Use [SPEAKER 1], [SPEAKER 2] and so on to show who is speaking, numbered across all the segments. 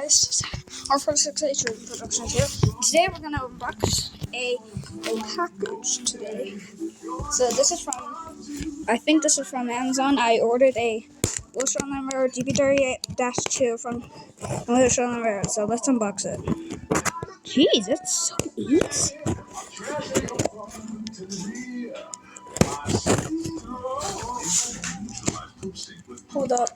[SPEAKER 1] guys, our first successful production here. Today we're gonna unbox a package today. So this is from, I think this is from Amazon. I ordered a shortline mirror gp38-2 from shortline mirror. So let's unbox it. Jeez, it's so easy. Hold up.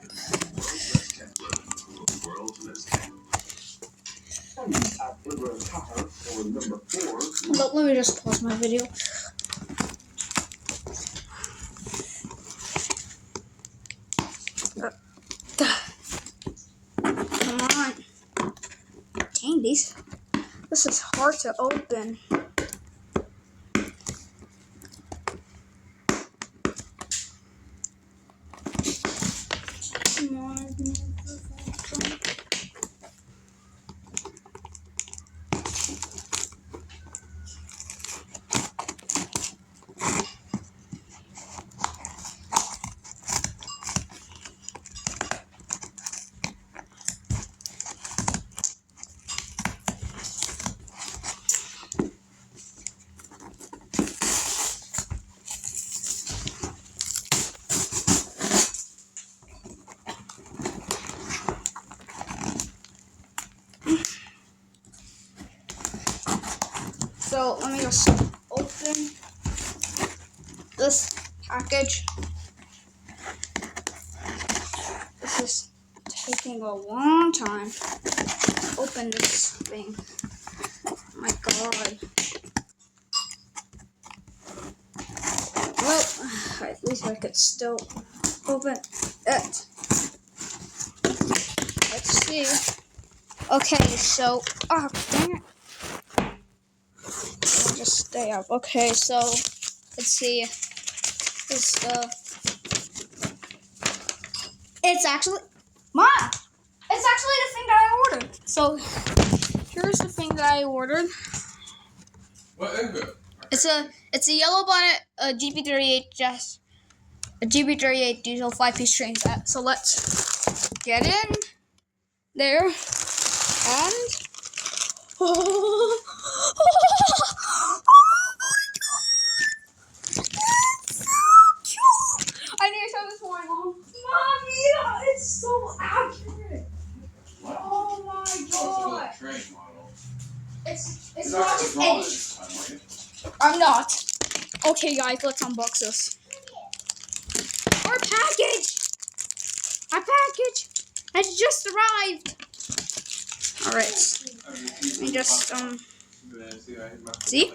[SPEAKER 1] But let me just pause my video. Come on. Dang, this is hard to open. Come on. So let me just open this package. This is taking a long time to open this thing. Oh my god. Well, at least I could still open it. Let's see. Okay, so, oh dang it. I'll just stay up. Okay, so let's see. This stuff. It's actually, Mom! It's actually the thing that I ordered. So here's the thing that I ordered.
[SPEAKER 2] What is it?
[SPEAKER 1] It's a yellow bonnet gp38 diesel 5-piece train set. So let's get in there and I need to show this one, Mom. Mommy, it's so accurate.
[SPEAKER 2] What?
[SPEAKER 1] Oh my god.
[SPEAKER 2] It's a train model.
[SPEAKER 1] It's not just any. I'm not. Okay, guys, let's unbox this. Our package. Our package has just arrived. All right. Let me just see.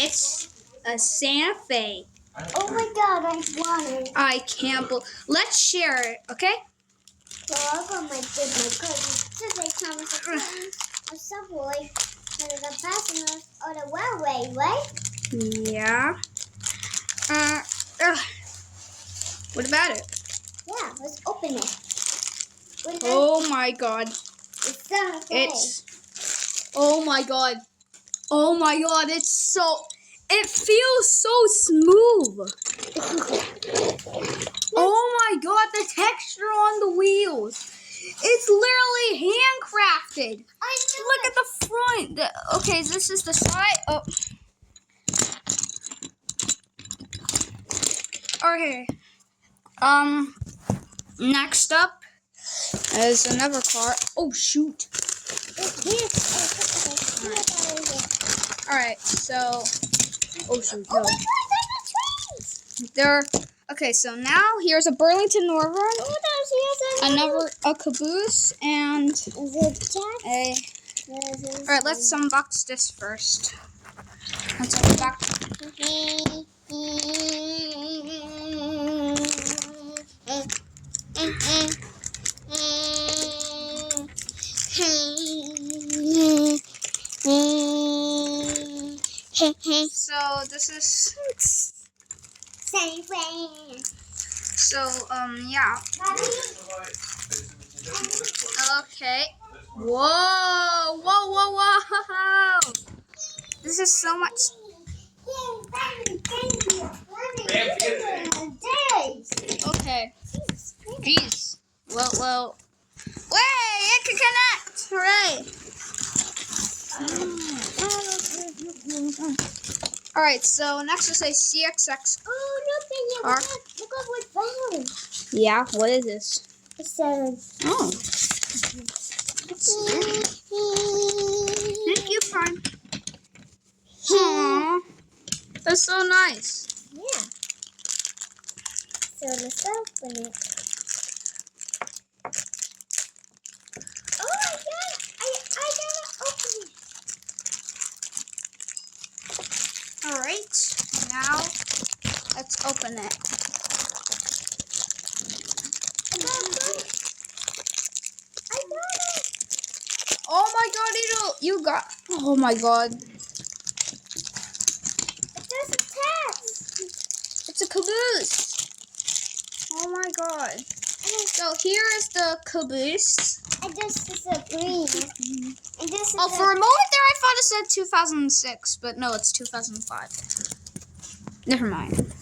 [SPEAKER 1] It's a Santa Fe.
[SPEAKER 3] Oh my god, I want it.
[SPEAKER 1] I can't believe. Let's share it, okay?
[SPEAKER 3] Well, I'll go my cousin. Since I promised a subway for the passengers on the railway, right?
[SPEAKER 1] Yeah. What about it?
[SPEAKER 3] Yeah, let's open it.
[SPEAKER 1] Oh my god.
[SPEAKER 3] It's Santa Fe.
[SPEAKER 1] Oh my god. Oh my god, it feels so smooth. Oh my god, the texture on the wheels. It's literally handcrafted.
[SPEAKER 3] I know.
[SPEAKER 1] Look at the front. Okay, this is the side. Oh. Okay. Next up is another car. Oh shoot. Alright, so oh shoot, no.
[SPEAKER 3] Oh my god,
[SPEAKER 1] There. Okay, so now here's a Burlington Northern,
[SPEAKER 3] another
[SPEAKER 1] a caboose, and a. Alright, let's unbox this first. Let's unbox. So this is. So yeah. Okay. Whoa! Whoa! Whoa! Whoa! This is so much. Okay. Jeez. Well. Wait! connect! Hooray! Alright, so next we'll say CXX.
[SPEAKER 3] Oh, look
[SPEAKER 1] Car.
[SPEAKER 3] at you. Look at what found.
[SPEAKER 1] Yeah, what is this?
[SPEAKER 3] It says.
[SPEAKER 1] Oh. Thank you, Prime. Aww. That's so nice.
[SPEAKER 3] Yeah. So let's open it. Oh my god! I gotta open it.
[SPEAKER 1] Alright, now let's open it.
[SPEAKER 3] I got it.
[SPEAKER 1] Oh my god, you got. Oh my god.
[SPEAKER 3] There's a text.
[SPEAKER 1] It's a caboose. Oh my god. So here is the caboose.
[SPEAKER 3] And this is a green. And this is
[SPEAKER 1] Oh, for a moment there I thought it said 2006, but no, it's 2005. Never mind.